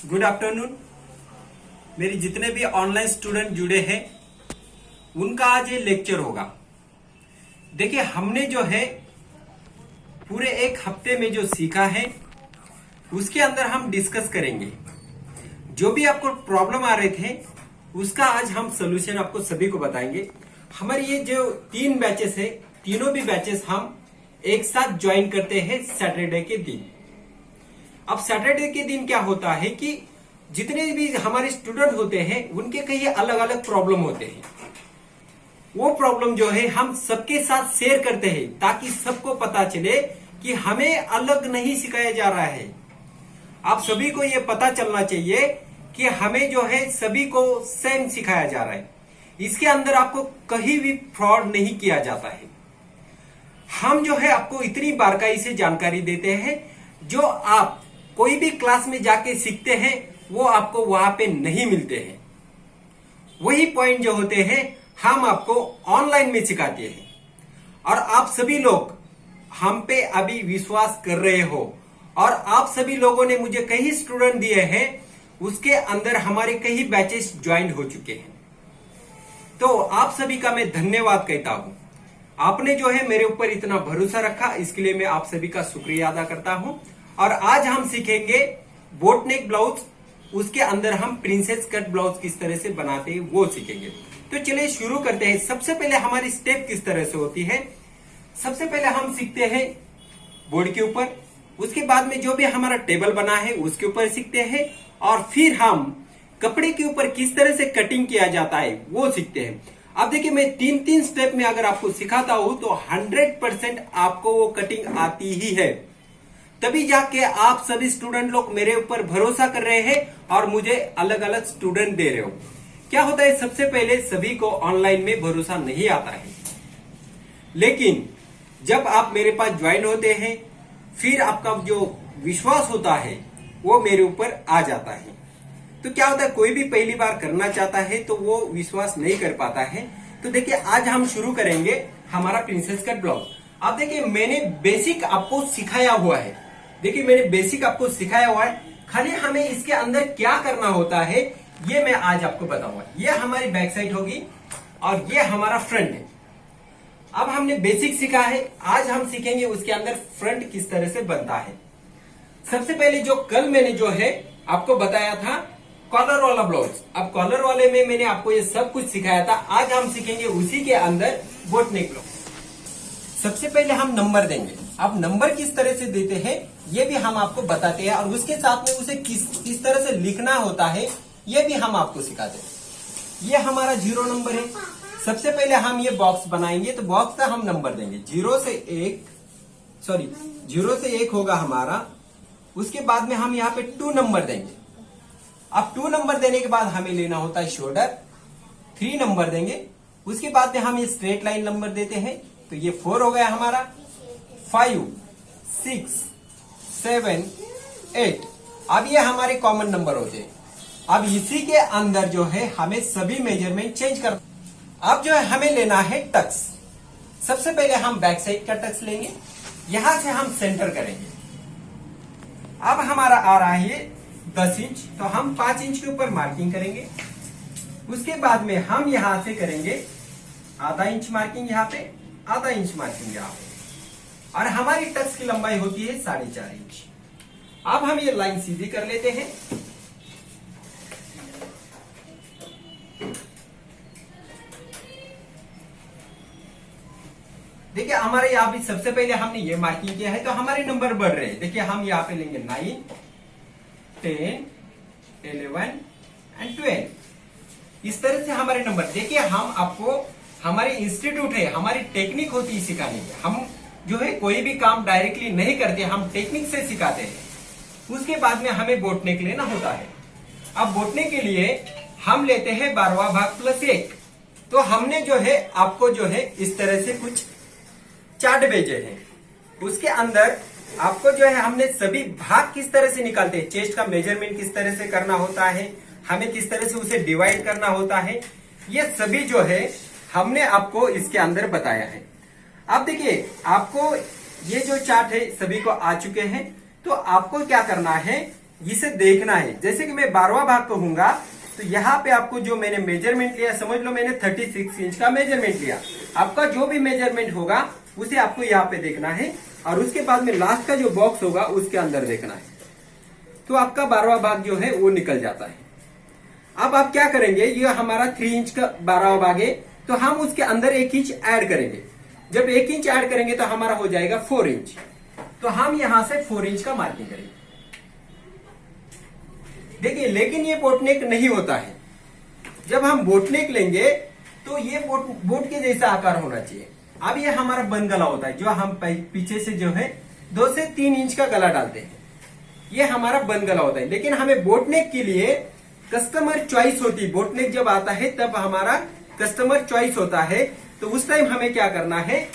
Good afternoon. मेरे जितने भी ऑनलाइन स्टूडेंट जुड़े हैं उनका आज ये लेक्चर होगा। देखिए, हमने जो है पूरे एक हफ्ते में जो सीखा है उसके अंदर हम डिस्कस करेंगे। जो भी आपको प्रॉब्लम आ रहे थे उसका आज हम सोल्यूशन आपको सभी को बताएंगे। हमारी ये जो 3 बैचेस है, तीनों भी बैचेस हम एक साथ ज्वाइन करते हैं सैटरडे के दिन। अब सैटरडे के दिन क्या होता है कि जितने भी हमारे स्टूडेंट होते हैं उनके कई अलग अलग प्रॉब्लम होते हैं। वो प्रॉब्लम जो है हम सबके साथ शेयर करते हैं ताकि सबको पता चले कि हमें अलग नहीं सिखाया जा रहा है। आप सभी को ये पता चलना चाहिए कि हमें जो है सभी को सेम सिखाया जा रहा है। इसके अंदर आपको कहीं भी फ्रॉड नहीं किया जाता है। हम जो है आपको इतनी बारीकी से जानकारी देते हैं जो आप कोई भी क्लास में जाके सीखते हैं वो आपको वहां पे नहीं मिलते हैं। वही पॉइंट जो होते हैं हम आपको ऑनलाइन में सिखाते हैं और आप सभी लोग हम पे अभी विश्वास कर रहे हो और आप सभी लोगों ने मुझे कई स्टूडेंट दिए हैं, उसके अंदर हमारे कई बैचेस ज्वाइन हो चुके हैं। तो आप सभी का मैं धन्यवाद कहता हूं। आपने जो है मेरे ऊपर इतना भरोसा रखा, इसके लिए मैं आप सभी का शुक्रिया अदा करता हूं। और आज हम सीखेंगे बोट नेक ब्लाउज, उसके अंदर हम प्रिंसेस कट ब्लाउज किस तरह से बनाते हैं वो सीखेंगे। तो चलिए शुरू करते हैं। सबसे पहले हमारी स्टेप किस तरह से होती है। सबसे पहले हम सीखते हैं बोर्ड के ऊपर, उसके बाद में जो भी हमारा टेबल बना है उसके ऊपर सीखते हैं और फिर हम कपड़े के ऊपर किस तरह से कटिंग किया जाता है वो सीखते हैं। अब देखिए, मैं 3 स्टेप में अगर आपको सिखाता हूं तो 100% आपको वो कटिंग आती ही है। तभी जाके आप सभी स्टूडेंट लोग मेरे ऊपर भरोसा कर रहे हैं और मुझे अलग अलग स्टूडेंट दे रहे हो। क्या होता है, सबसे पहले सभी को ऑनलाइन में भरोसा नहीं आता है, लेकिन जब आप मेरे पास ज्वाइन होते हैं फिर आपका जो विश्वास होता है वो मेरे ऊपर आ जाता है। तो क्या होता है, कोई भी पहली बार करना चाहता है तो वो विश्वास नहीं कर पाता है। तो देखिए, आज हम शुरू करेंगे हमारा प्रिंसेस कट ब्लाउज। अब देखिए, मैंने बेसिक आपको सिखाया हुआ है। देखिए, मैंने बेसिक आपको सिखाया हुआ है, खाली हमें इसके अंदर क्या करना होता है ये मैं आज आपको बताऊंगा। ये हमारी बैक साइड होगी और ये हमारा फ्रंट है। अब हमने बेसिक सीखा है, आज हम सीखेंगे उसके अंदर फ्रंट किस तरह से बनता है। सबसे पहले जो कल मैंने जो है आपको बताया था कॉलर वाला ब्लाउज, अब कॉलर वाले में मैंने आपको ये सब कुछ सिखाया था। आज हम सीखेंगे उसी के अंदर बोट नेक ब्लाउज। सबसे पहले हम नंबर देंगे। अब नंबर किस तरह से देते हैं ये भी हम आपको बताते हैं और उसके साथ में उसे किस तरह से लिखना होता है ये भी हम आपको सिखाते हैं। ये हमारा 0 नंबर है। सबसे पहले हम ये बॉक्स बनाएंगे तो बॉक्स का हम नंबर देंगे 0 से 1 होगा हमारा। उसके बाद में हम यहाँ पे 2 नंबर देंगे। अब 2 नंबर देने के बाद हमें लेना होता है शोल्डर, 3 नंबर देंगे। उसके बाद में हम ये स्ट्रेट लाइन नंबर देते हैं तो ये 4 हो गया हमारा, 5, 6, 7, 8। अब ये हमारे कॉमन नंबर होते हैं। अब इसी के अंदर जो है हमें सभी मेजरमेंट चेंज कर। अब जो है हमें लेना है टक्स। सबसे पहले हम बैक साइड का टक्स लेंगे, यहां से हम सेंटर करेंगे। अब हमारा आ रहा है 10 इंच, तो हम 5 इंच के ऊपर मार्किंग करेंगे। उसके बाद में हम यहां से करेंगे आधा इंच मार्किंग, यहाँ पे आधा इंच मार्किंग यहाँ पे, और हमारी टक्स की लंबाई होती है 4.5 इंच। अब हम ये लाइन सीधी कर लेते हैं। देखिए, हमारे यहाँ भी सबसे पहले हमने ये मार्किंग किया है तो हमारे नंबर बढ़ रहे हैं। देखिए, हम यहाँ पे लेंगे 9, 10, 11 एंड 12। इस तरह से हमारे नंबर। देखिए, हम आपको हमारी इंस्टीट्यूट है, हमारी टेक्निक होती है सिखाने की। हम जो है कोई भी काम डायरेक्टली नहीं करते, हम टेक्निक से सिखाते हैं। उसके बाद में हमें बोट नेक लेना होता है। अब बोटने के लिए हम लेते हैं 12वां भाग प्लस 1। तो हमने जो है आपको जो है इस तरह से कुछ चार्ट भेजे हैं। उसके अंदर आपको जो है हमने सभी भाग किस तरह से निकालते हैं, चेस्ट का मेजरमेंट किस तरह से करना होता है, हमें किस तरह से उसे डिवाइड करना होता है, ये सभी जो है हमने आपको इसके अंदर बताया है। अब देखिए, आपको ये जो चार्ट है सभी को आ चुके हैं। तो आपको क्या करना है इसे देखना है। जैसे कि मैं 12वां भाग कहूंगा तो यहाँ पे आपको जो मैंने मेजरमेंट लिया, समझ लो मैंने 36 इंच का मेजरमेंट लिया। आपका जो भी मेजरमेंट होगा उसे आपको यहाँ पे देखना है और उसके बाद में लास्ट का जो बॉक्स होगा उसके अंदर देखना है। तो आपका 12वां भाग जो है वो निकल जाता है। अब आप क्या करेंगे, ये हमारा 3 इंच का 12वां भाग है तो हम उसके अंदर 1 इंच ऐड करेंगे। जब 1 इंच ऐड करेंगे तो हमारा हो जाएगा 4 इंच। तो हम यहां से 4 इंच का मार्किंग करेंगे। देखिए, लेकिन ये बोटनेक नहीं होता है। जब हम बोटनेक लेंगे तो ये बोट के जैसा आकार होना चाहिए। अब ये हमारा बंद गला होता है, जो हम पीछे से जो है 2 से 3 इंच का गला डालते हैं, ये हमारा बंद गला होता है। लेकिन हमें बोटनेक के लिए कस्टमर चॉइस होती है। बोटनेक जब आता है तब हमारा कस्टमर चॉइस होता है। तो उस टाइम हमें क्या करना है,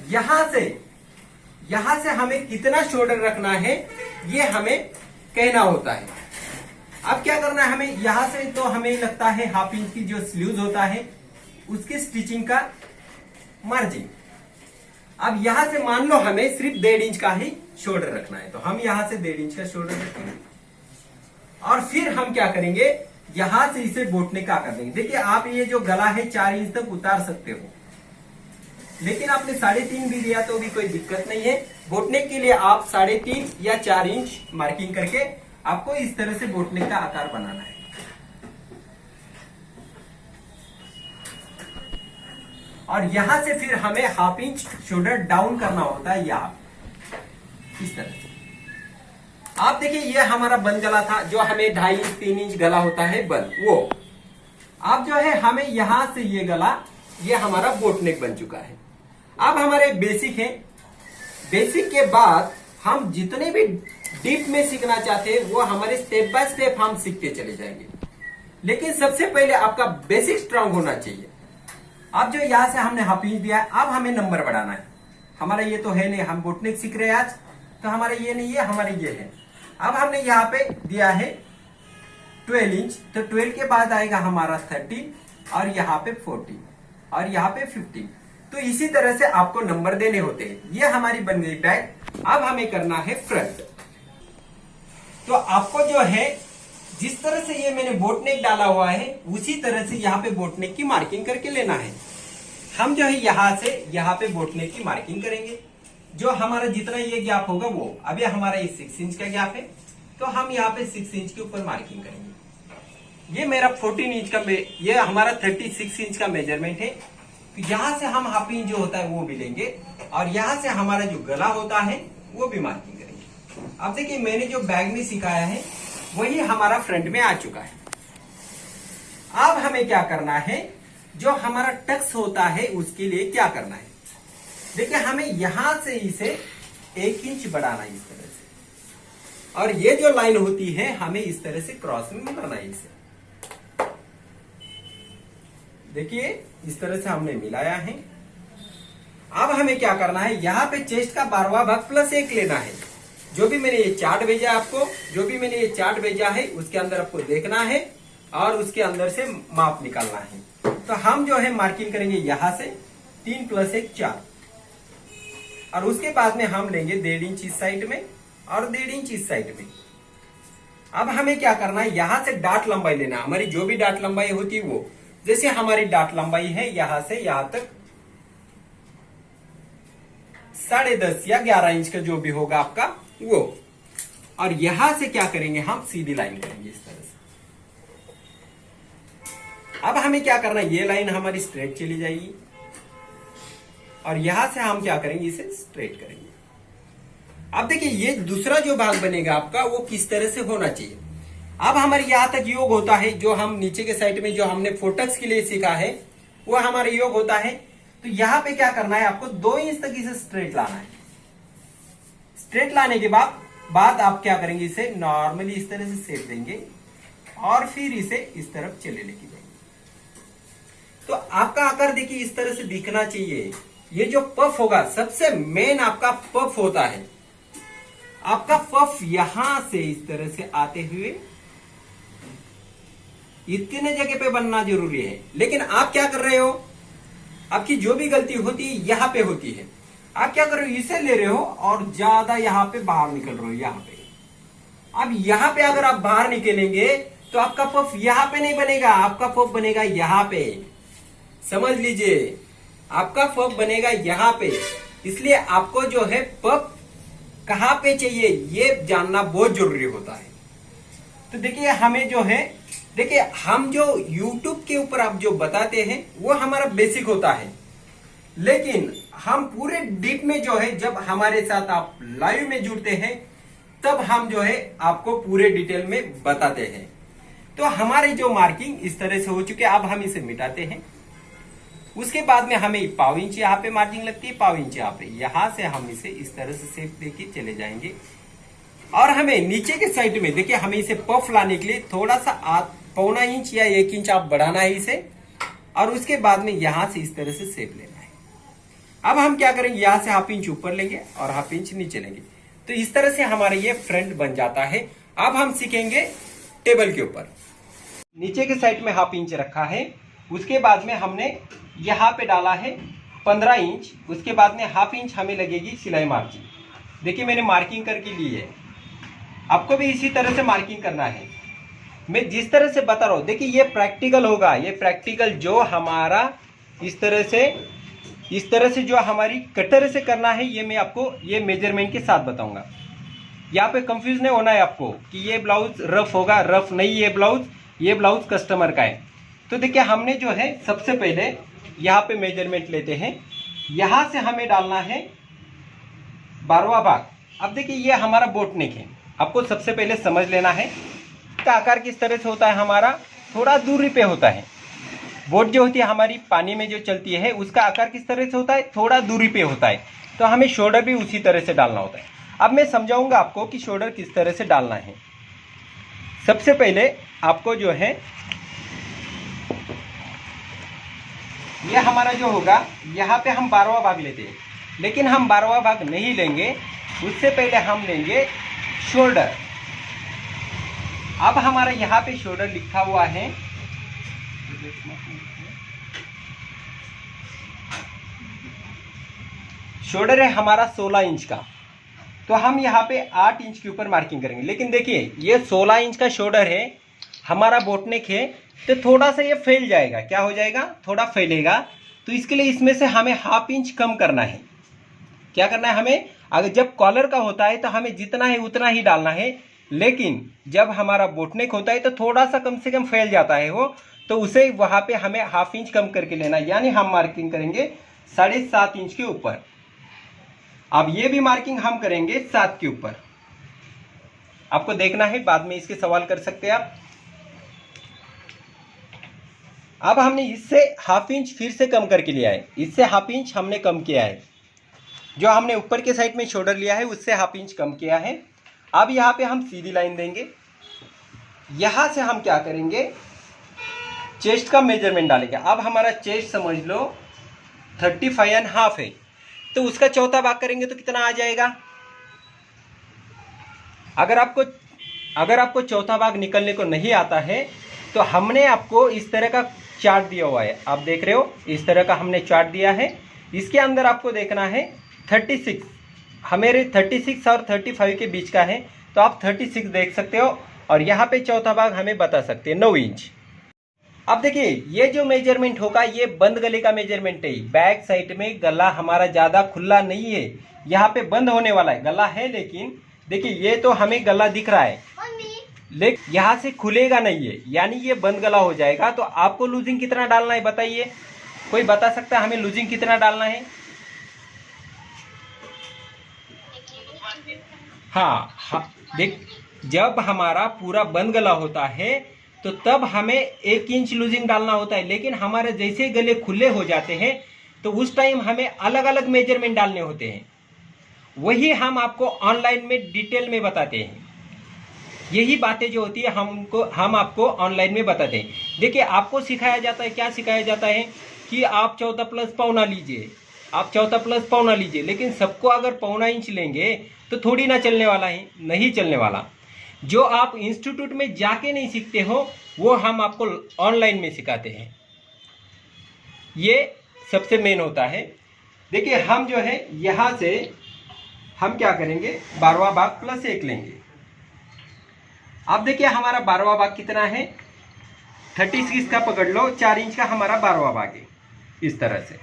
यहां से हमें कितना शोल्डर रखना है ये हमें कहना होता है। अब क्या करना है हमें, यहां से तो हमें लगता है 1/2 इंच की जो स्लीव्स होता है उसकी स्टिचिंग का मार्जिन। अब यहां से मान लो हमें सिर्फ 1.5 इंच का ही शोल्डर रखना है, तो हम यहां से 1.5 इंच का शोल्डर रखेंगे और फिर हम क्या करेंगे, यहां से इसे बोटनेक का कर देंगे। देखिए, आप ये जो गला है 4 इंच तक उतार सकते हो, लेकिन आपने 3.5 भी दिया तो भी कोई दिक्कत नहीं है। बोटनेक के लिए आप 3.5 या 4 इंच मार्किंग करके आपको इस तरह से बोटनेक का आकार बनाना है। और यहां से फिर हमें 1/2 इंच शोल्डर डाउन करना होता है, यहां इस तरह से। आप देखिए, ये हमारा बंद गला था, जो हमें 2.5 इंच 3 इंच गला होता है बंद, वो अब जो है हमें यहां से ये गला, ये हमारा बोटनेक बन चुका है। अब हमारे बेसिक है। बेसिक के बाद हम जितने भी डीप में सीखना चाहते हैं वो हमारे स्टेप बाय स्टेप हम सीखते चले जाएंगे। लेकिन सबसे पहले आपका बेसिक स्ट्रांग होना चाहिए। अब जो यहां से हमने 1/2 इंच दिया है, अब हमें नंबर बढ़ाना है। हमारा ये तो है नहीं, हम बोटनेक सीख रहे हैं आज, तो हमारा ये नहीं है, हमारा ये है। अब हमने यहाँ पे दिया है 12 इंच, तो 12 के बाद आएगा हमारा 13 और यहाँ पे 14 और यहाँ पे 15। तो इसी तरह से आपको नंबर देने होते हैं। ये हमारी बन गई बैक। अब हमें करना है फ्रंट। तो आपको जो है जिस तरह से ये मैंने बोटनेक डाला हुआ है उसी तरह से यहाँ पे बोटनेक की मार्किंग करके लेना है। हम जो है यहां से यहाँ पे बोटनेक की मार्किंग करेंगे। जो हमारा जितना ये गैप होगा वो, अभी हमारा ये 6 इंच का गैप है तो हम यहाँ पे 6 इंच के ऊपर मार्किंग करेंगे। ये मेरा 14 इंच का, ये हमारा 36 इंच का मेजरमेंट है। तो यहां से हम 1/2 इंच जो होता है वो भी लेंगे और यहां से हमारा जो गला होता है वो भी मार्किंग करेंगे। अब देखिए, मैंने जो बैग में सिखाया है वही हमारा फ्रंट में आ चुका है। अब हमें क्या करना है, जो हमारा टक्स होता है उसके लिए क्या करना है। देखिए, हमें यहां से इसे 1 इंच बढ़ाना है इस तरह से, और ये जो लाइन होती है हमें इस तरह से क्रॉस में मिलाना है इसे। देखिए, इस तरह से हमने मिलाया है। अब हमें क्या करना है, यहां पे चेस्ट का 12वां भाग प्लस 1 लेना है। जो भी मैंने ये चार्ट भेजा आपको, जो भी मैंने ये चार्ट भेजा है उसके अंदर आपको देखना है और उसके अंदर से माप निकालना है। तो हम जो है मार्किंग करेंगे यहां से 3 + 1 4, और उसके बाद में हम लेंगे 1.5 इंच इस साइड में और 1.5 इंच इस साइड में। अब हमें क्या करना है, यहां से डाट लंबाई लेना। हमारी जो भी डाट लंबाई होती है वो, जैसे हमारी डाट लंबाई है यहां से यहां तक 10.5 या 11 इंच का जो भी होगा आपका वो, और यहां से क्या करेंगे, हम सीधी लाइन करेंगे इस तरह से। अब हमें क्या करना है, ये लाइन हमारी स्ट्रेट चली जाएगी और यहां से हम क्या करेंगे, इसे स्ट्रेट करेंगे। अब देखिए, ये दूसरा जो भाग बनेगा आपका वो किस तरह से होना चाहिए। अब हमारे यहां तक योग होता है, जो हम नीचे के साइड में जो हमने फोटक्स के लिए सीखा है वो हमारा योग होता है। तो यहां पे क्या करना है, आपको 2 इंच तक इसे स्ट्रेट लाना है। स्ट्रेट लाने के बाद आप क्या करेंगे, इसे नॉर्मली इस तरह से सेट देंगे और फिर इसे इस तरफ चले लेके जाएंगे। तो आपका आकार देखिए इस तरह से दिखना चाहिए। ये जो पफ होगा, सबसे मेन आपका पफ होता है। आपका पफ यहां से इस तरह से आते हुए इतने जगह पे बनना जरूरी है। लेकिन आप क्या कर रहे हो, आपकी जो भी गलती होती है यहां पे होती है। आप क्या कर रहे हो, इसे ले रहे हो और ज्यादा यहां पे बाहर निकल रहे हो, यहां पे अब यहाँ पे अगर आप बाहर निकलेंगे तो आपका पफ यहाँ पे नहीं बनेगा, आपका पफ बनेगा यहाँ पे। समझ लीजिए, आपका पफ बनेगा यहाँ पे। इसलिए आपको जो है पफ कहां पे चाहिए ये जानना बहुत जरूरी होता है। तो देखिए हमें जो है, देखिए हम जो YouTube के ऊपर आप जो बताते हैं वो हमारा बेसिक होता है, लेकिन हम पूरे डीप में जो है जब हमारे साथ आप लाइव में जुड़ते हैं तब हम जो है आपको पूरे डिटेल में बताते हैं। तो हमारे जो मार्किंग इस तरह से हो चुके, अब हम इसे मिटाते हैं। उसके बाद में हमें पाव इंच यहाँ पे मार्किंग लगती है, पाव इंच यहाँ पे, यहां से हम इसे इस तरह से शेप देके चले जाएंगे। और हमें नीचे के साइड में देखिए, हमें इसे पफ लाने के लिए थोड़ा सा पौना इंच या 1 इंच आप बढ़ाना है इसे, और उसके बाद में यहां से इस तरह से शेप लेना है। अब हम क्या करेंगे, यहां से हाफ इंच ऊपर लेंगे और हाफ इंच नीचे लेंगे, तो इस तरह से हमारा ये फ्रंट बन जाता है। अब हम सीखेंगे टेबल के ऊपर। नीचे के साइड में हाफ इंच रखा है, उसके बाद में हमने यहाँ पे डाला है 15 इंच, उसके बाद में हाफ इंच हमें लगेगी सिलाई मार्जिन। देखिए मैंने मार्किंग करके ली है, आपको भी इसी तरह से मार्किंग करना है। मैं जिस तरह से बता रहा हूँ, देखिए ये प्रैक्टिकल होगा, ये प्रैक्टिकल जो हमारा इस तरह से जो हमारी कटर से करना है, ये मैं आपको ये मेजरमेंट के साथ बताऊंगा। यहाँ पे कंफ्यूज नहीं होना है आपको कि ये ब्लाउज रफ होगा, रफ नहीं, ये ब्लाउज कस्टमर का है। तो देखिए हमने जो है सबसे पहले यहाँ पे मेजरमेंट लेते हैं, यहाँ से हमें डालना है 12वां भाग। अब देखिए ये हमारा बोट नेक है, आपको सबसे पहले समझ लेना है इसका आकार किस तरह से होता है। हमारा थोड़ा दूरी पे होता है, बोट जो होती है हमारी पानी में जो चलती है उसका आकार किस तरह से होता है, थोड़ा दूरी पे होता है। तो हमें शोल्डर भी उसी तरह से डालना होता है। अब मैं समझाऊंगा आपको कि शोल्डर किस तरह से डालना है। सबसे पहले आपको जो है ये हमारा जो होगा, यहाँ पे हम 12वां भाग लेते हैं, लेकिन हम 12वां भाग नहीं लेंगे, उससे पहले हम लेंगे शोल्डर। अब हमारा यहाँ पे शोल्डर लिखा हुआ है, शोल्डर है हमारा 16 इंच का, तो हम यहाँ पे 8 इंच के ऊपर मार्किंग करेंगे। लेकिन देखिए ये 16 इंच का शोल्डर है, हमारा बोटनेक है, तो थोड़ा सा ये फैल जाएगा। क्या हो जाएगा, थोड़ा फैलेगा। तो इसके लिए इसमें से हमें हाफ इंच कम करना है। क्या करना है हमें, अगर जब कॉलर का होता है तो हमें जितना है उतना ही डालना है, लेकिन जब हमारा बोटनेक होता है तो थोड़ा सा कम से कम फैल जाता है वो, तो उसे वहां पे हमें हाफ इंच कम करके लेना, यानी हम मार्किंग करेंगे 7.5 इंच के ऊपर। अब ये भी मार्किंग हम करेंगे 7 के ऊपर। आपको देखना है, बाद में इसके सवाल कर सकते हैं आप। अब हमने इससे हाफ इंच फिर से कम करके लिया है, इससे हाफ इंच हमने कम किया है। जो हमने ऊपर के साइड में शोल्डर लिया है उससे हाफ इंच कम किया है। अब यहाँ पे हम सीधी लाइन देंगे, यहाँ से हम क्या करेंगे, चेस्ट का मेजरमेंट डालेंगे। अब हमारा चेस्ट समझ लो 35.5 है, तो उसका चौथा भाग करेंगे तो कितना आ जाएगा। अगर आपको चौथा भाग निकलने को नहीं आता है तो हमने आपको इस तरह का चार्ट दिया हुआ है, आप देख रहे हो, इस तरह का हमने चार्ट दिया है। इसके अंदर आपको देखना है 36, हमारे 36 और 35 के बीच का है, तो आप 36 देख सकते हो, और यहाँ पे चौथा भाग हमें बता सकते हैं 9 इंच। अब देखिए ये जो मेजरमेंट होगा ये बंद गले का मेजरमेंट है। बैक साइड में गला हमारा ज़्यादा खुला नहीं है, यहाँ पे बंद होने वाला है, गला है, लेकिन देखिए ये तो हमें गला दिख रहा है, लेकिन यहाँ से खुलेगा नहीं है, यानी ये बंद गला हो जाएगा। तो आपको लूजिंग कितना डालना है बताइए, कोई बता सकता है हमें लूजिंग कितना डालना है। हाँ, देख, जब हमारा पूरा बंद गला होता है तो तब हमें 1 इंच लूजिंग डालना होता है, लेकिन हमारे जैसे गले खुले हो जाते हैं तो उस टाइम हमें अलग अलग मेजरमेंट डालने होते हैं। वही हम आपको ऑनलाइन में डिटेल में बताते हैं। यही बातें जो होती है हम आपको ऑनलाइन में बताते हैं। देखिए आपको सिखाया जाता है, क्या सिखाया जाता है कि आप 14 प्लस पौना लीजिए, आप 14 प्लस पौना लीजिए, लेकिन सबको अगर पौना इंच लेंगे तो थोड़ी ना चलने वाला है, नहीं चलने वाला। जो आप इंस्टीट्यूट में जाके नहीं सीखते हो वो हम आपको ऑनलाइन में सिखाते हैं, ये सबसे मेन होता है। देखिए हम जो है यहाँ से हम क्या करेंगे, 12वां भाग प्लस 1 लेंगे, अब देखिए हमारा 12वां भाग कितना है, 36 का पकड़ लो, 4 इंच का हमारा 12वां भाग है, इस तरह से।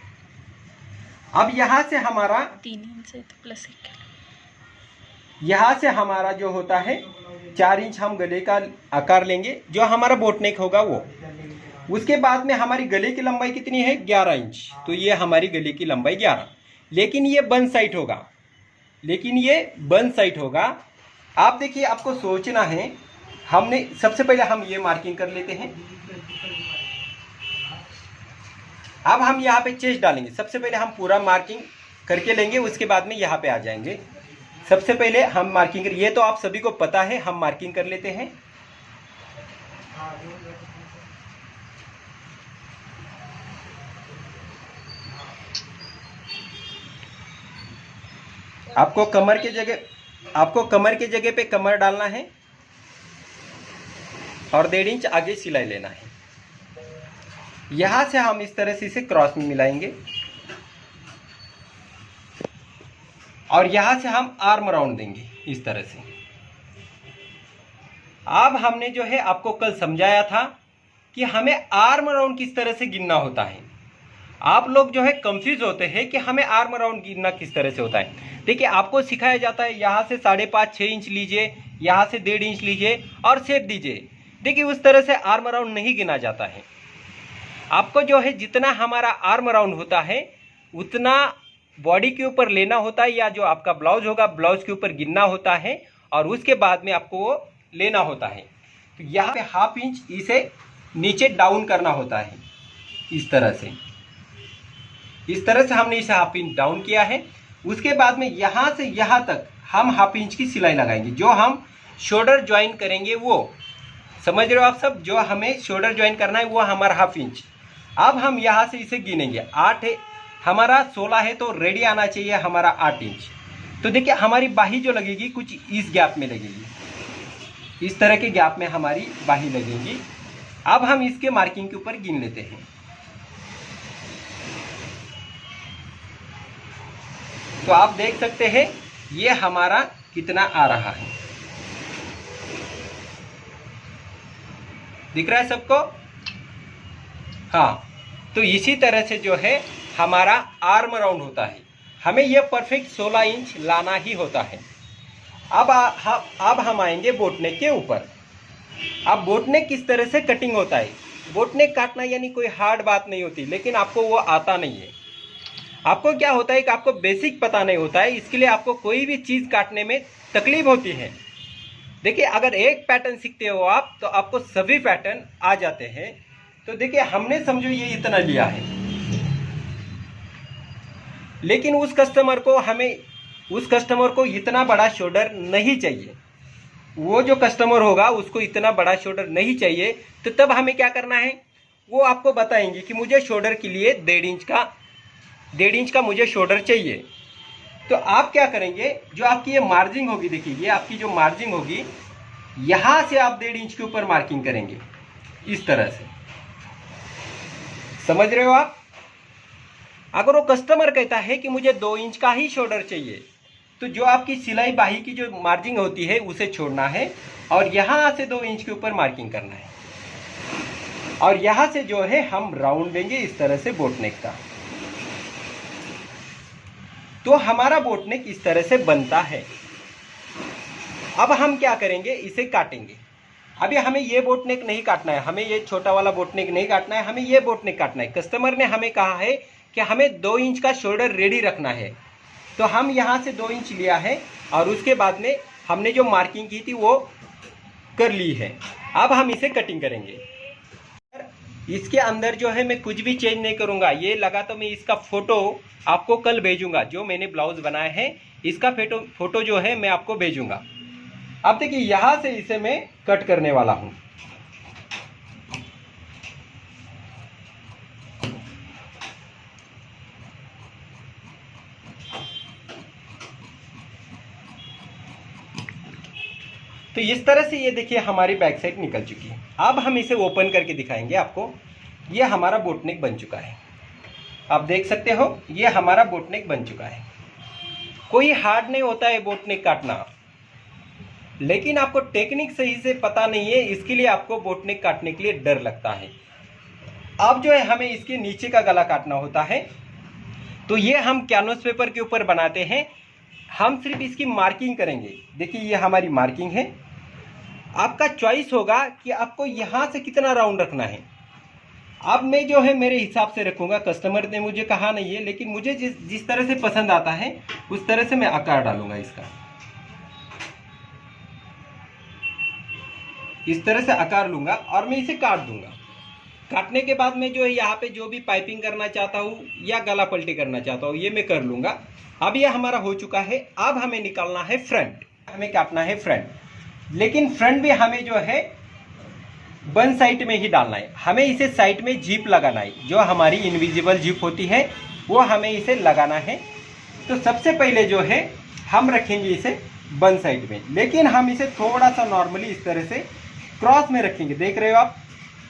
अब यहां से हमारा 3 इंच है तो प्लस 1, यहां से हमारा जो होता है 4 इंच हम गले का आकार लेंगे, जो हमारा बोट नेक होगा वो। उसके बाद में हमारी गले की लंबाई कितनी है, 11 इंच। तो ये हमारी गले की लंबाई 11, लेकिन ये बन साइड होगा, लेकिन ये बन साइड होगा। आप देखिए, आपको सोचना है, हमने सबसे पहले हम ये मार्किंग कर लेते हैं। अब हम यहाँ पे चेस्ट डालेंगे, सबसे पहले हम पूरा मार्किंग करके लेंगे, उसके बाद में यहाँ पे आ जाएंगे। सबसे पहले हम मार्किंग कर, ये तो आप सभी को पता है, हम मार्किंग कर लेते हैं। आपको कमर के जगह पे कमर डालना है और 1.5 इंच आगे सिलाई लेना है। यहां से हम इस तरह से इसे क्रॉस में मिलाएंगे और यहां से हम आर्म राउंड देंगे इस तरह से। अब हमने जो है आपको कल समझाया था कि हमें आर्म राउंड किस तरह से गिनना होता है। आप लोग जो है कंफ्यूज होते हैं कि हमें आर्म राउंड गिनना किस तरह से होता है। देखिए, आपको सिखाया जाता है यहाँ से 5.5-6 इंच लीजिए, यहाँ से 1.5 इंच लीजिए और शेप दीजिए। देखिए, उस तरह से आर्म राउंड नहीं गिना जाता है। आपको जो है जितना हमारा आर्म राउंड होता है उतना बॉडी के ऊपर लेना होता है, या जो आपका ब्लाउज होगा ब्लाउज के ऊपर गिनना होता है और उसके बाद में आपको वो लेना होता है। तो यहाँ पे 1/2 इंच इसे नीचे डाउन करना होता है, इस तरह से। इस तरह से हमने इसे 1/2 इंच डाउन किया है। उसके बाद में यहाँ से यहाँ तक हम 1/2 इंच की सिलाई लगाएंगे। जो हम शोल्डर ज्वाइन करेंगे वो, समझ रहे हो आप सब, जो हमें शोल्डर ज्वाइन करना है वो हमारा 1/2 इंच। अब हम यहाँ से इसे गिनेंगे, 8 है हमारा, 16 है तो रेडी आना चाहिए हमारा 8 इंच। तो देखिए, हमारी बाही जो लगेगी कुछ इस गैप में लगेगी, इस तरह के गैप में हमारी बाही लगेगी। अब हम इसके मार्किंग के ऊपर गिन लेते हैं। तो आप देख सकते हैं ये हमारा कितना आ रहा है, दिख रहा है सबको? हाँ, तो इसी तरह से जो है हमारा आर्म राउंड होता है। हमें यह परफेक्ट 16 इंच लाना ही होता है। अब हम आएंगे बोटनेक के ऊपर। अब बोटनेक किस तरह से कटिंग होता है। बोटनेक काटना यानी कोई हार्ड बात नहीं होती, लेकिन आपको वो आता नहीं है। आपको क्या होता है कि आपको बेसिक पता नहीं होता है, इसके लिए आपको कोई भी चीज़ काटने में तकलीफ होती है। देखिए, अगर एक पैटर्न सीखते हो आप तो आपको सभी पैटर्न आ जाते हैं। तो देखिए, हमने समझो ये इतना लिया है, लेकिन उस कस्टमर को इतना बड़ा शोल्डर नहीं चाहिए। वो जो कस्टमर होगा उसको इतना बड़ा शोल्डर नहीं चाहिए। तो तब हमें क्या करना है, वो आपको बताएंगे कि मुझे शोल्डर के लिए 1.5 इंच का मुझे शोल्डर चाहिए। तो आप क्या करेंगे, जो आपकी ये मार्जिंग होगी, देखिए ये आपकी जो मार्जिंग होगी, यहां से आप 1.5 इंच के ऊपर मार्किंग करेंगे इस तरह से। समझ रहे हो आप? अगर वो कस्टमर कहता है कि मुझे 2 इंच का ही शोल्डर चाहिए, तो जो आपकी सिलाई बाही की जो मार्जिंग होती है उसे छोड़ना है और यहां से 2 इंच के ऊपर मार्किंग करना है। और यहां से जो है हम राउंड देंगे इस तरह से बोटनेक का। तो हमारा बोटनेक इस तरह से बनता है। अब हम क्या करेंगे, इसे काटेंगे। अभी हमें ये बोटनेक नहीं काटना है, हमें ये छोटा वाला बोटनेक नहीं काटना है, हमें ये बोटनेक काटना है। कस्टमर ने हमें कहा है कि हमें 2 इंच का शोल्डर रेडी रखना है, तो हम यहाँ से 2 इंच लिया है और उसके बाद में हमने जो मार्किंग की थी वो कर ली है। अब हम इसे कटिंग करेंगे। इसके अंदर जो है मैं कुछ भी चेंज नहीं करूंगा। ये लगा तो मैं इसका फोटो आपको कल भेजूंगा, जो मैंने ब्लाउज बनाया है इसका फोटो जो है मैं आपको भेजूंगा। अब देखिए, यहां से इसे मैं कट करने वाला हूं। तो इस तरह से ये देखिए हमारी बैक साइड निकल चुकी है। अब हम इसे ओपन करके दिखाएंगे आपको। ये हमारा बोटनेक बन चुका है, आप देख सकते हो ये हमारा बोटनेक बन चुका है। कोई हार्ड नहीं होता है बोटनेक काटना। लेकिन आपको टेक्निक सही से पता नहीं है, इसके लिए आपको बोटनेक काटने के लिए डर लगता है। अब जो है हमें इसके नीचे का गला काटना होता है। तो ये हम कैनवस पेपर के ऊपर बनाते हैं। हम सिर्फ इसकी मार्किंग करेंगे। देखिए ये हमारी मार्किंग है। आपका चॉइस होगा कि आपको यहाँ से कितना राउंड रखना है। अब मैं जो है मेरे हिसाब से रखूँगा, कस्टमर ने मुझे कहा नहीं है, लेकिन मुझे जिस तरह से पसंद आता है उस तरह से मैं आकार डालूँगा इसका। इस तरह से आकार लूँगा और मैं इसे काट दूँगा। काटने के बाद मैं जो है यहाँ पे जो भी पाइपिंग करना चाहता हूँ या गला पलटी करना चाहता हूँ ये मैं कर लूँगा। अब ये हमारा हो चुका है। अब हमें निकालना है फ्रंट, हमें काटना है फ्रंट। लेकिन फ्रंट भी हमें जो है वन साइड में ही डालना है। हमें इसे साइड में जीप लगाना है, जो हमारी इनविजिबल जीप होती है वो हमें इसे लगाना है। तो सबसे पहले जो है हम रखेंगे इसे वन साइड में, लेकिन हम इसे थोड़ा सा नॉर्मली इस तरह से क्रॉस में रखेंगे। देख रहे हो आप,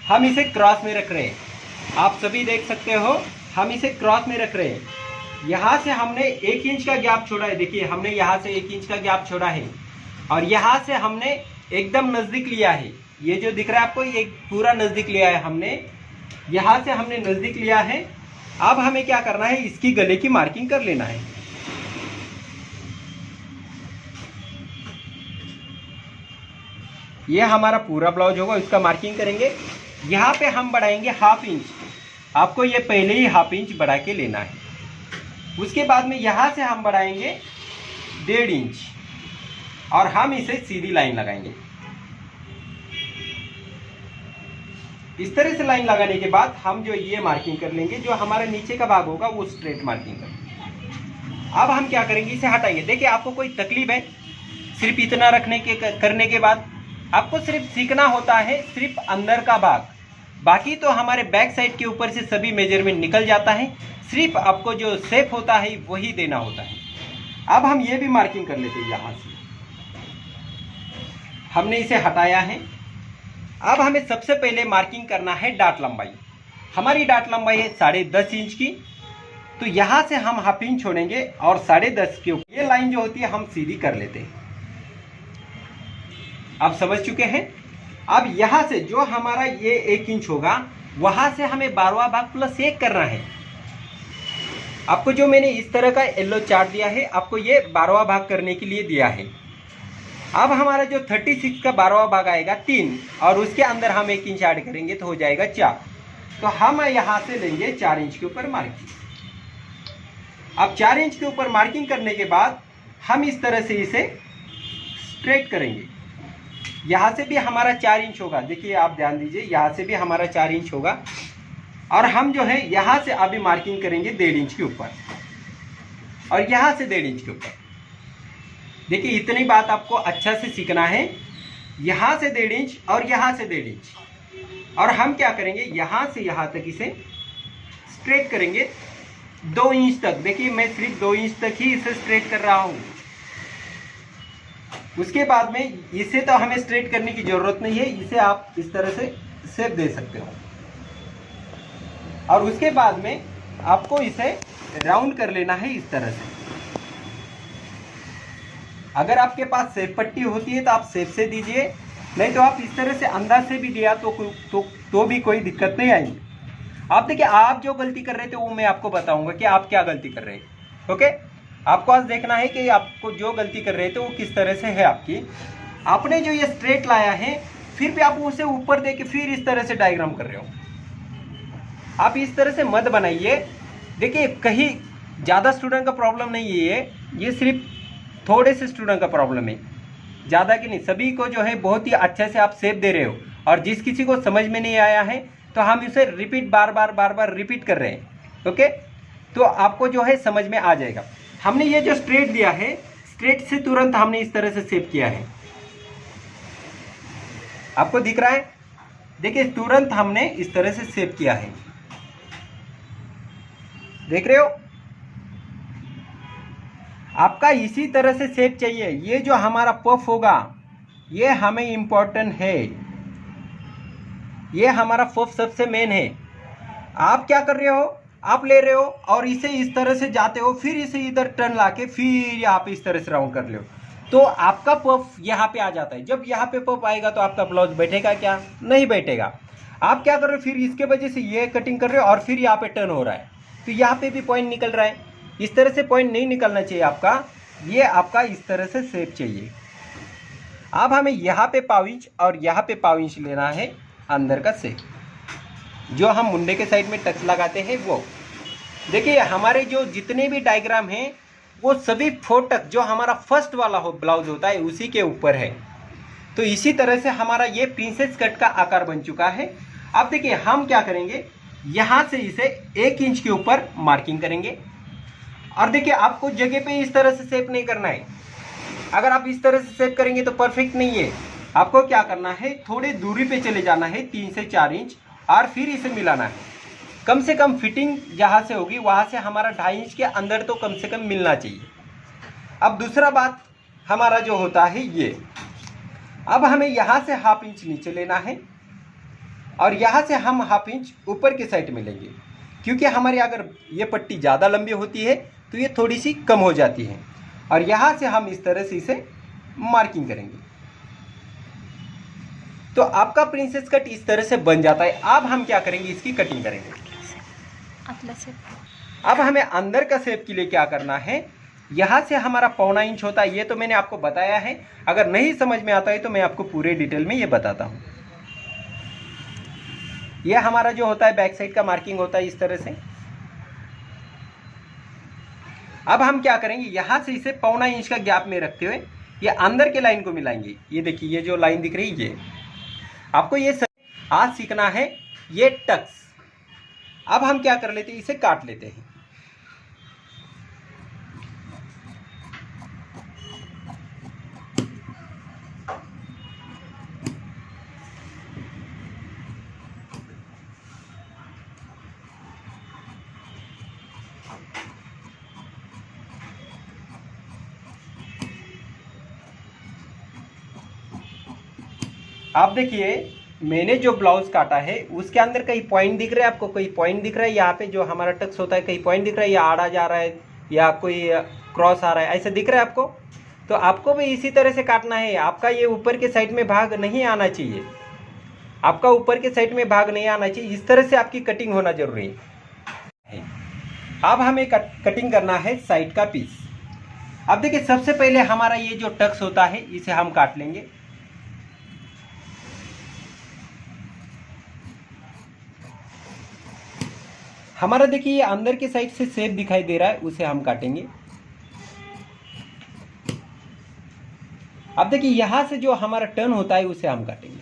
हम इसे क्रॉस में रख रहे हैं। आप सभी देख सकते हो हम इसे क्रॉस में रख रहे हैं। यहाँ से हमने 1 इंच का गैप छोड़ा है। देखिए हमने यहाँ से 1 इंच का गैप छोड़ा है और यहाँ से हमने एकदम नज़दीक लिया है। ये जो दिख रहा है आपको ये पूरा नज़दीक लिया है हमने, यहाँ से हमने नज़दीक लिया है। अब हमें क्या करना है, इसकी गले की मार्किंग कर लेना है। ये हमारा पूरा ब्लाउज होगा, इसका मार्किंग करेंगे। यहाँ पे हम बढ़ाएंगे 1/2 इंच। आपको ये पहले ही 1/2 इंच बढ़ा के लेना है। उसके बाद में यहाँ से हम बढ़ाएंगे 1.5 इंच और हम इसे सीधी लाइन लगाएंगे। इस तरह से लाइन लगाने के बाद हम जो ये मार्किंग कर लेंगे, जो हमारा नीचे का भाग होगा वो स्ट्रेट मार्किंग कर। अब हम क्या करेंगे, इसे हटाएंगे। देखिए आपको कोई तकलीफ है सिर्फ इतना करने के बाद? आपको सिर्फ सीखना होता है सिर्फ अंदर का भाग, बाकी तो हमारे बैक साइड के ऊपर से सभी मेजरमेंट निकल जाता है। सिर्फ आपको जो शेप होता है वही देना होता है। अब हम ये भी मार्किंग कर लेते हैं। यहाँ से हमने इसे हटाया है। अब हमें सबसे पहले मार्किंग करना है डाट लंबाई। हमारी डाट लंबाई है 10.5 इंच की। तो यहाँ से हम 1/2 इंच छोड़ेंगे और 10.5 के ऊपर ये लाइन जो होती है हम सीधी कर लेते हैं। आप समझ चुके हैं। अब यहाँ से जो हमारा ये 1 इंच होगा वहां से हमें 12वां भाग प्लस 1 करना है। आपको जो मैंने इस तरह का येलो चार्ट दिया है, आपको ये 12वां भाग करने के लिए दिया है। अब हमारा जो 36 का 12वां भाग आएगा 3 और उसके अंदर हम 1 इंच ऐड करेंगे तो हो जाएगा 4। तो हम यहाँ से लेंगे 4 इंच के ऊपर मार्किंग। अब 4 इंच के ऊपर मार्किंग करने के बाद हम इस तरह से इसे स्ट्रेट करेंगे। यहाँ से भी हमारा 4 इंच होगा। देखिए आप ध्यान दीजिए, यहाँ से भी हमारा 4 इंच होगा और हम जो है यहाँ से अभी मार्किंग करेंगे 1.5 इंच के ऊपर और यहाँ से 1.5 इंच के ऊपर। देखिए इतनी बात आपको अच्छा से सीखना है। यहाँ से 1.5 इंच और यहाँ से 1.5 इंच और हम क्या करेंगे, यहाँ से यहाँ तक इसे स्ट्रेट करेंगे 2 इंच तक। देखिए मैं सिर्फ 2 इंच तक ही इसे स्ट्रेट कर रहा हूँ। उसके बाद में इसे तो हमें स्ट्रेट करने की जरूरत नहीं है, इसे आप इस तरह से शेप दे सकते हो और उसके बाद में आपको इसे राउंड कर लेना है इस तरह से। अगर आपके पास शेप पट्टी होती है तो आप शेप से दीजिए, नहीं तो आप इस तरह से अंदाज से भी दिया तो भी कोई दिक्कत नहीं आएगी। आप देखिए आप जो गलती कर रहे थे वो मैं आपको बताऊंगा कि आप क्या गलती कर रहे हैं। ओके, आपको आज देखना है कि आपको जो गलती कर रहे थे वो किस तरह से है आपकी। आपने जो ये स्ट्रेट लाया है फिर भी आप उसे ऊपर दे के फिर इस तरह से डायग्राम कर रहे हो। आप इस तरह से मत बनाइए। देखिए कहीं ज़्यादा स्टूडेंट का प्रॉब्लम नहीं है, ये सिर्फ थोड़े से स्टूडेंट का प्रॉब्लम है, ज़्यादा की नहीं। सभी को जो है बहुत ही अच्छे से आप शेप दे रहे हो और जिस किसी को समझ में नहीं आया है तो हम इसे रिपीट बार बार रिपीट कर रहे हैं। ओके, तो आपको जो है समझ में आ जाएगा। हमने ये जो स्ट्रेट दिया है, स्ट्रेट से तुरंत हमने इस तरह से शेप किया है। आपको दिख रहा है, देखिए तुरंत हमने इस तरह से शेप किया है। देख रहे हो, आपका इसी तरह से शेप चाहिए। ये जो हमारा पफ होगा ये हमें इंपॉर्टेंट है, ये हमारा पफ सबसे मेन है। आप क्या कर रहे हो, आप ले रहे हो और इसे इस तरह से जाते हो, फिर इसे इधर टर्न लाके फिर आप इस तरह से राउंड कर ले हो। तो आपका पफ यहाँ पे आ जाता है। जब यहाँ पे पफ आएगा तो आपका ब्लाउज बैठेगा क्या? नहीं बैठेगा। आप क्या कर रहे हो, फिर इसके वजह से ये कटिंग कर रहे हो और फिर यहाँ पे टर्न हो रहा है, तो यहाँ पे भी पॉइंट निकल रहा है। इस तरह से पॉइंट नहीं निकलना चाहिए आपका, ये आपका इस तरह से शेप चाहिए। अब हमें यहाँ पे पाव इंच और यहाँ पे पाव इंच लेना है अंदर का शेप, जो हम मुंडे के साइड में टक्स लगाते हैं वो। देखिए हमारे जो जितने भी डायग्राम हैं वो सभी 4 टक जो हमारा फर्स्ट वाला हो ब्लाउज होता है उसी के ऊपर है। तो इसी तरह से हमारा ये प्रिंसेस कट का आकार बन चुका है। अब देखिए हम क्या करेंगे, यहाँ से इसे 1 इंच के ऊपर मार्किंग करेंगे। और देखिए आपको जगह पे इस तरह से शेप नहीं करना है। अगर आप इस तरह से शेप करेंगे तो परफेक्ट नहीं है। आपको क्या करना है, थोड़ी दूरी पे चले जाना है 3 से 4 इंच और फिर इसे मिलाना है। कम से कम फिटिंग जहाँ से होगी वहाँ से हमारा 2.5 इंच के अंदर तो कम से कम मिलना चाहिए। अब दूसरा बात हमारा जो होता है ये, अब हमें यहाँ से 1/2 इंच नीचे लेना है और यहाँ से हम 1/2 इंच ऊपर के साइड में लेंगे, क्योंकि हमारी अगर ये पट्टी ज़्यादा लंबी होती है तो ये थोड़ी सी कम हो जाती है। और यहाँ से हम इस तरह से इसे मार्किंग करेंगे तो आपका प्रिंसेस कट इस तरह से बन जाता है। अब हम क्या करेंगे, इसकी कटिंग करेंगे। अब हमें अंदर का शेप के लिए क्या करना है, यहाँ से हमारा 1.25 इंच होता है, ये तो मैंने आपको बताया है। अगर नहीं समझ में आता है तो मैं आपको पूरे डिटेल में ये बताता हूँ। ये हमारा जो होता है बैक साइड का मार्किंग होता है इस तरह से। अब हम क्या करेंगे, यहाँ से इसे 1.25 इंच का गैप में रखते हुए ये अंदर के लाइन को मिलाएंगे। ये देखिए ये जो लाइन दिख रही है, ये आपको ये आज सीखना है, ये टक्स। अब हम क्या कर लेते हैं, इसे काट लेते हैं। आप देखिए मैंने जो ब्लाउज काटा है उसके अंदर कहीं पॉइंट दिख रहा है आपको, कोई पॉइंट दिख रहा है यहाँ पे जो हमारा टक्स होता है, कहीं पॉइंट दिख रहा है या आड़ा जा रहा है या कोई क्रॉस आ रहा है, ऐसा दिख रहा है आपको? तो आपको भी इसी तरह से काटना है। आपका ये ऊपर के साइड में भाग नहीं आना चाहिए, आपका ऊपर के साइड में भाग नहीं आना चाहिए। इस तरह से आपकी कटिंग होना जरूरी है। अब हमें कटिंग करना है साइड का पीस। अब देखिए सबसे पहले हमारा ये जो टक्स होता है इसे हम काट लेंगे। हमारा देखिए ये अंदर के साइड से शेप दिखाई दे रहा है, उसे हम काटेंगे। अब देखिए यहां से जो हमारा टर्न होता है उसे हम काटेंगे।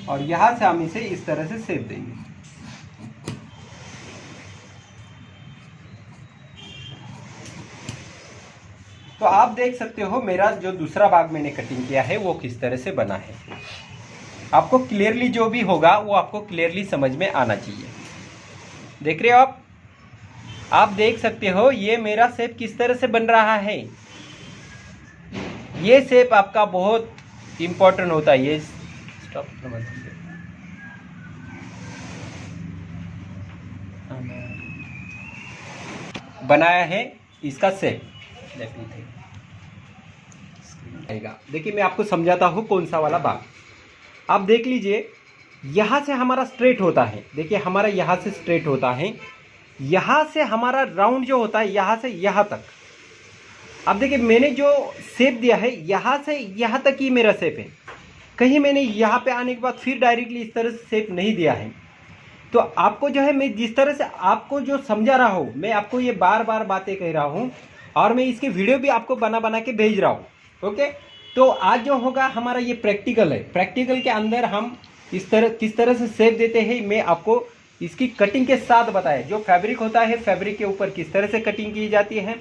और यहां से हम इसे इस तरह से शेप देंगे। तो आप देख सकते हो मेरा जो दूसरा भाग मैंने कटिंग किया है वो किस तरह से बना है। आपको क्लियरली जो भी होगा वो आपको क्लियरली समझ में आना चाहिए। देख रहे हो आप देख सकते हो ये मेरा शेप किस तरह से बन रहा है। ये शेप आपका बहुत इंपॉर्टेंट होता है। ये स्टॉप बनाया है इसका शेप। देखिए मैं आपको समझाता हूँ कौन सा वाला भाग। आप देख लीजिए यहाँ से हमारा स्ट्रेट होता है, देखिए हमारा यहाँ से स्ट्रेट होता है, यहाँ से हमारा राउंड जो होता है यहाँ से यहाँ तक। अब देखिए मैंने जो शेप दिया है यहाँ से यहाँ तक ही मेरा शेप है। कहीं मैंने यहाँ पे आने के बाद फिर डायरेक्टली इस तरह से शेप नहीं दिया है। तो आपको जो है मैं जिस तरह से आपको जो समझा रहा हूँ, मैं आपको ये बार बार बातें कह रहा हूँ और मैं इसके वीडियो भी आपको बना बना के भेज रहा हूँ। ओके, तो आज जो होगा हमारा ये प्रैक्टिकल है। प्रैक्टिकल के अंदर हम इस तरह किस तरह से शेप देते हैं मैं आपको इसकी कटिंग के साथ बताया। जो फैब्रिक होता है फैब्रिक के ऊपर किस तरह से कटिंग की जाती है,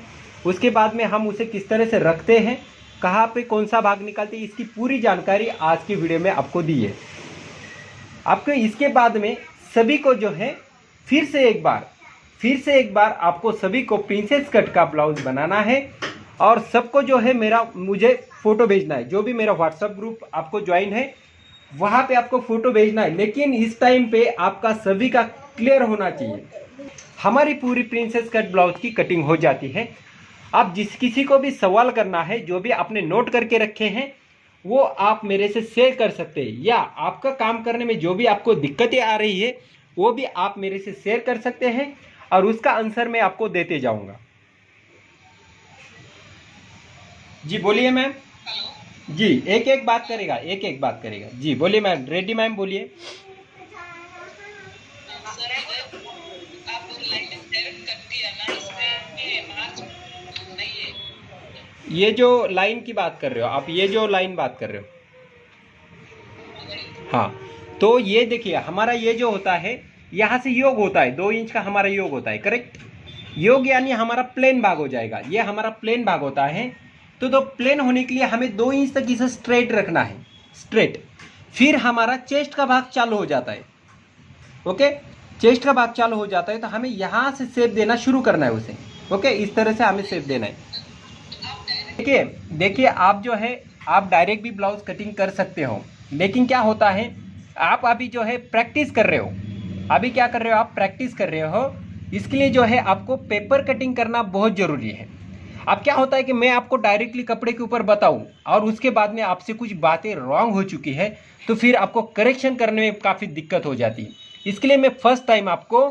उसके बाद में हम उसे किस तरह से रखते हैं, कहाँ पे कौन सा भाग निकालते हैं, इसकी पूरी जानकारी आज की वीडियो में आपको दी है। आपको इसके बाद में सभी को जो है फिर से एक बार आपको सभी को प्रिंसेस कट का ब्लाउज बनाना है और सबको जो है मुझे फ़ोटो भेजना है। जो भी मेरा व्हाट्सएप ग्रुप आपको ज्वाइन है वहां पे आपको फोटो भेजना है, लेकिन इस टाइम पे आपका सभी का क्लियर होना चाहिए। हमारी पूरी प्रिंसेस कट ब्लाउज की कटिंग हो जाती है। आप जिस किसी को भी सवाल करना है, जो भी आपने नोट करके रखे हैं वो आप मेरे से शेयर कर सकते हैं, या आपका काम करने में जो भी आपको दिक्कतें आ रही है वो भी आप मेरे से शेयर कर सकते हैं और उसका आंसर मैं आपको देते जाऊंगा। जी बोलिए मैम। जी एक एक बात करेगा, एक एक बात करेगा। जी बोलिए मैम। रेड्डी मैम बोलिए। ये जो लाइन की बात कर रहे हो आप, ये जो लाइन बात कर रहे हो, हाँ, तो ये देखिए हमारा ये जो होता है यहाँ से योग होता है, 2 इंच का हमारा योग होता है, करेक्ट। योग यानी हमारा प्लेन भाग हो जाएगा, ये हमारा प्लेन भाग होता है। तो प्लेन होने के लिए हमें 2 इंच तक इसे स्ट्रेट रखना है, स्ट्रेट। फिर हमारा चेस्ट का भाग चालू हो जाता है, ओके। चेस्ट का भाग चालू हो जाता है तो हमें यहाँ से शेप देना शुरू करना है उसे, ओके। इस तरह से हमें शेप देना है। देखिए आप जो है आप डायरेक्ट भी ब्लाउज कटिंग कर सकते हो, लेकिन क्या होता है आप अभी जो है प्रैक्टिस कर रहे हो। अभी क्या कर रहे हो आप, प्रैक्टिस कर रहे हो। इसके लिए जो है आपको पेपर कटिंग करना बहुत ज़रूरी है। अब क्या होता है कि मैं आपको डायरेक्टली कपड़े के ऊपर बताऊं और उसके बाद में आपसे कुछ बातें रॉन्ग हो चुकी है तो फिर आपको करेक्शन करने में काफ़ी दिक्कत हो जाती है। इसके लिए मैं फर्स्ट टाइम आपको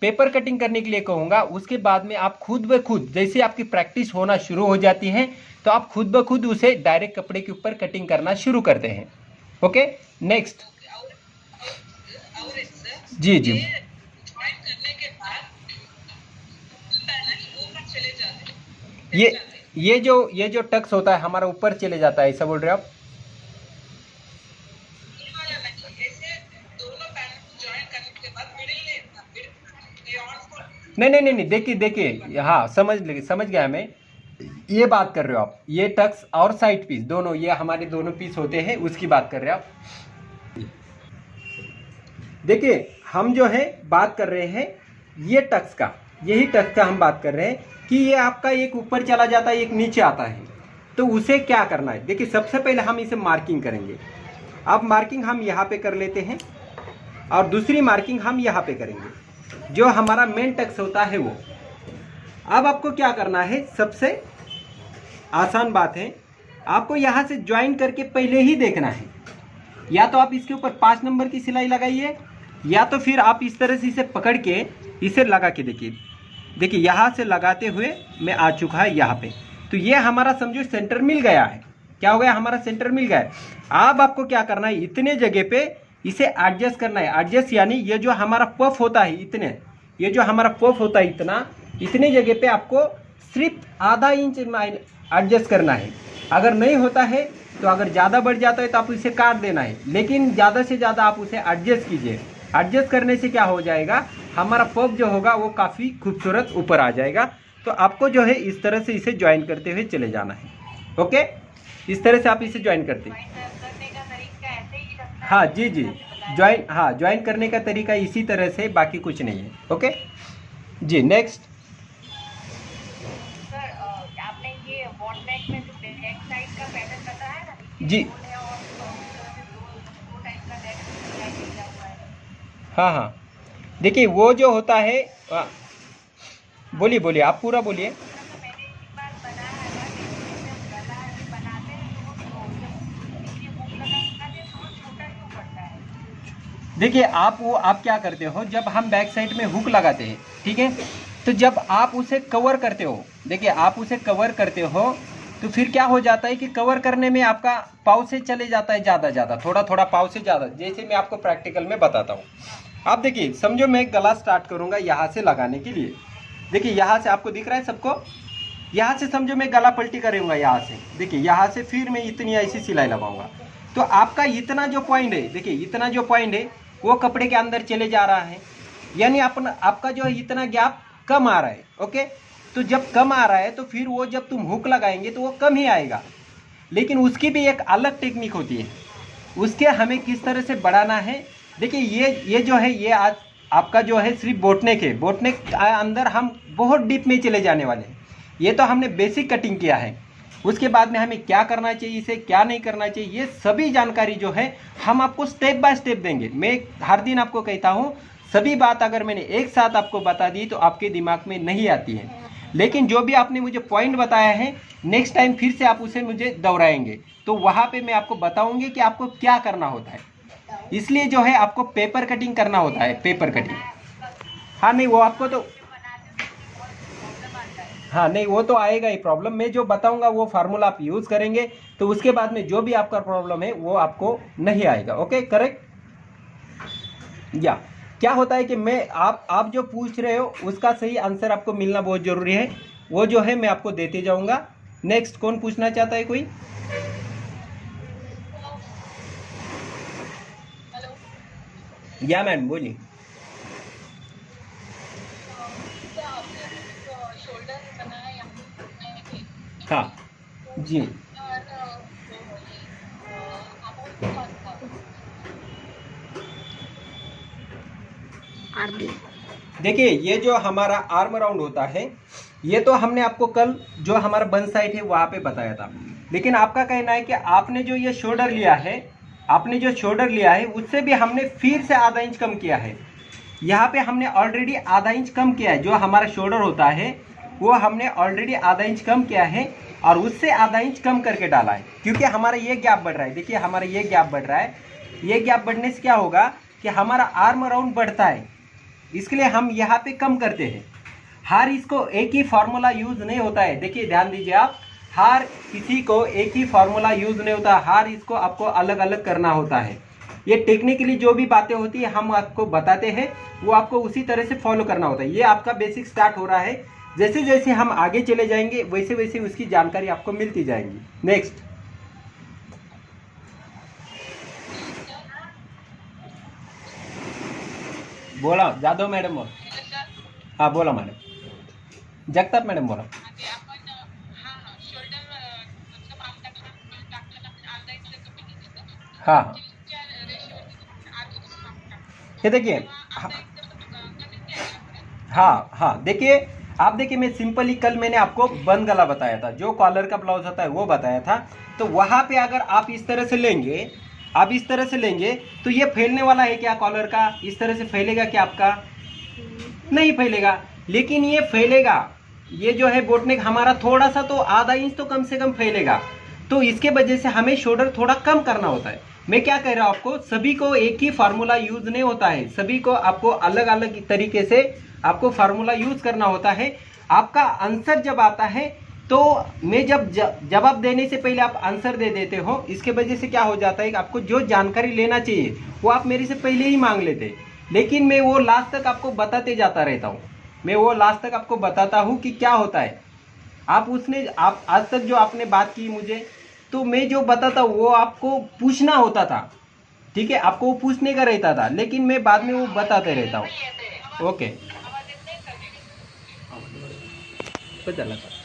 पेपर कटिंग करने के लिए कहूँगा। उसके बाद में आप खुद ब खुद, जैसे आपकी प्रैक्टिस होना शुरू हो जाती है तो आप खुद ब खुद उसे डायरेक्ट कपड़े के ऊपर कटिंग करना शुरू करते हैं, ओके। नेक्स्ट। जी जी। ये जो टक्स होता है हमारा ऊपर चले जाता है, ऐसा बोल रहे हो आप? नहीं, देखिए हाँ, समझ गया मैं। ये बात कर रहे हो आप, ये टक्स और साइड पीस दोनों, ये हमारे दोनों पीस होते हैं, उसकी बात कर रहे हो आप। देखिए हम जो है बात कर रहे हैं ये टक्स का, यही टक्स का हम बात कर रहे हैं कि ये आपका एक ऊपर चला जाता है, एक नीचे आता है। तो उसे क्या करना है, देखिए सबसे पहले हम इसे मार्किंग करेंगे। अब मार्किंग हम यहाँ पे कर लेते हैं और दूसरी मार्किंग हम यहाँ पे करेंगे, जो हमारा मेन टक्स होता है वो। अब आपको क्या करना है, सबसे आसान बात है, आपको यहाँ से ज्वाइन करके पहले ही देखना है। या तो आप इसके ऊपर 5 नंबर की सिलाई लगाइए, या तो फिर आप इस तरह से इसे पकड़ के इसे लगा के देखिए यहाँ से लगाते हुए मैं आ चुका है यहाँ पे। तो ये हमारा समझो सेंटर मिल गया है। क्या हो गया, हमारा सेंटर मिल गया है। अब आपको क्या करना है, इतने जगह पे इसे एडजस्ट करना है। एडजस्ट यानी ये जो हमारा पफ होता है इतने, ये जो हमारा पफ होता है इतने जगह पे आपको सिर्फ आधा इंच एडजस्ट करना है। अगर नहीं होता है तो अगर ज़्यादा बढ़ जाता है तो आप इसे काट देना है, लेकिन ज़्यादा से ज़्यादा आप उसे एडजस्ट कीजिए। एडजस्ट करने से क्या हो जाएगा, हमारा पफ जो होगा वो काफ़ी खूबसूरत ऊपर आ जाएगा। तो आपको जो है इस तरह से इसे ज्वाइन करते हुए चले जाना है, ओके। इस तरह से आप इसे ज्वाइन करते हैं। हाँ जी, ज्वाइन करने का तरीका इसी तरह से, बाकी कुछ नहीं है, ओके जी। नेक्स्ट। आपने ये बॉट नेक में जो बैक साइड का पैटर्न बताया ना जी, हाँ, देखिए वो जो होता है, बोलिए आप पूरा बोलिए। देखिए आप क्या करते हो, जब हम बैक साइड में हुक लगाते हैं, ठीक है, तो जब आप उसे कवर करते हो, देखिए आप उसे कवर करते हो तो फिर क्या हो जाता है कि कवर करने में आपका पाव से चले जाता है ज़्यादा, थोड़ा पाव से ज़्यादा, जैसे मैं आपको प्रैक्टिकल में बताता हूँ। आप देखिए, समझो मैं गला स्टार्ट करूँगा यहाँ से लगाने के लिए। देखिए यहाँ से आपको दिख रहा है सबको, यहाँ से समझो मैं गला पलटी करूँगा यहाँ से, देखिए यहाँ से फिर मैं इतनी ऐसी सिलाई लगाऊंगा। तो आपका इतना जो पॉइंट है, देखिए इतना जो पॉइंट है वो कपड़े के अंदर चले जा रहा है, यानी आपका जो इतना गैप कम आ रहा है, ओके। तो जब कम आ रहा है तो फिर वो जब तुम हुक लगाएंगे तो वो कम ही आएगा, लेकिन उसकी भी एक अलग टेक्निक होती है, उसके हमें किस तरह से बढ़ाना है। देखिए ये जो है, ये आज आपका जो है सिर्फ बोटनेक है, बोटनेक अंदर हम बहुत डीप में चले जाने वाले हैं। ये तो हमने बेसिक कटिंग किया है, उसके बाद में हमें क्या करना चाहिए, इसे क्या नहीं करना चाहिए, ये सभी जानकारी जो है हम आपको स्टेप बाय स्टेप देंगे। मैं हर दिन आपको कहता हूँ, सभी बात अगर मैंने एक साथ आपको बता दी तो आपके दिमाग में नहीं आती है, लेकिन जो भी आपने मुझे पॉइंट बताया है नेक्स्ट टाइम फिर से आप उसे मुझे दोहराएंगे, तो वहाँ पे मैं आपको बताऊंगी कि आपको क्या करना होता है। इसलिए जो है आपको पेपर कटिंग करना होता है, पेपर कटिंग। हाँ नहीं वो आपको तो, हाँ नहीं वो तो आएगा ही प्रॉब्लम। मैं जो बताऊंगा वो फार्मूला आप यूज़ करेंगे तो उसके बाद में जो भी आपका प्रॉब्लम है वो आपको नहीं आएगा। Okay correct. या क्या होता है कि मैं आप जो पूछ रहे हो उसका सही आंसर आपको मिलना बहुत ज़रूरी है, वो जो है मैं आपको देते जाऊंगा। नेक्स्ट कौन पूछना चाहता है कोई? या मैम बोलिए। हाँ जी देखिए, ये जो हमारा आर्म राउंड होता है ये तो हमने आपको कल जो हमारा बन साइड है वहाँ पे बताया था, लेकिन आपका कहना है कि आपने जो ये शोल्डर लिया है, आपने जो शोल्डर लिया है उससे भी हमने फिर से आधा इंच कम किया है। यहाँ पे हमने ऑलरेडी आधा इंच कम किया है, जो हमारा शोल्डर होता है वो हमने ऑलरेडी आधा इंच कम किया है और उससे आधा इंच कम करके डाला है, क्योंकि हमारा ये गैप बढ़ रहा है। देखिए हमारा ये गैप बढ़ रहा है, ये गैप बढ़ने से क्या होगा कि हमारा आर्म राउंड बढ़ता है, इसके लिए हम यहाँ पे कम करते हैं। हर इसको एक ही फार्मूला यूज नहीं होता है, देखिए ध्यान दीजिए आप, हर किसी को एक ही फार्मूला यूज नहीं होता, हर इसको आपको अलग अलग करना होता है। ये टेक्निकली जो भी बातें होती है हम आपको बताते हैं, वो आपको उसी तरह से फॉलो करना होता है। ये आपका बेसिक स्टार्ट हो रहा है, जैसे जैसे हम आगे चले जाएंगे वैसे वैसे उसकी जानकारी आपको मिलती जाएगी। नेक्स्ट बोला जाधव मॅडम बोला। हाँ बोला मॅडम, जगताप मॅडम बोला। हाँ ये देखिए, हाँ हाँ देखिए, आप देखिए मैं सिंपली कल मैंने आपको बंद गला बताया था, जो कॉलर का ब्लाउज होता है वो बताया था। तो वहाँ पे अगर आप इस तरह से लेंगे, आप इस तरह से लेंगे तो ये फैलने वाला है क्या? कॉलर का इस तरह से फैलेगा क्या आपका? नहीं फैलेगा, लेकिन ये फैलेगा, ये जो है बोटनेक हमारा थोड़ा सा तो आधा इंच तो कम से कम फैलेगा। तो इसके वजह से हमें शोल्डर थोड़ा कम करना होता है। मैं क्या कह रहा हूँ आपको, सभी को एक ही फार्मूला यूज नहीं होता है, सभी को आपको अलग अलग तरीके से आपको फार्मूला यूज करना होता है। आपका आंसर जब आता है तो मैं जब जवाब देने से पहले आप आंसर दे देते हो, इसके वजह से क्या हो जाता है कि आपको जो जानकारी लेना चाहिए वो आप मेरे से पहले ही मांग लेते, लेकिन मैं वो लास्ट तक आपको बताते जाता रहता हूँ। मैं वो लास्ट तक आपको बताता हूँ कि क्या होता है। आप आज तक जो आपने बात की मुझे, तो मैं जो बताता वो आपको पूछना होता था, ठीक है, आपको वो पूछने का रहता था, लेकिन मैं बाद में वो बताते रहता हूँ। ओके, चला सर।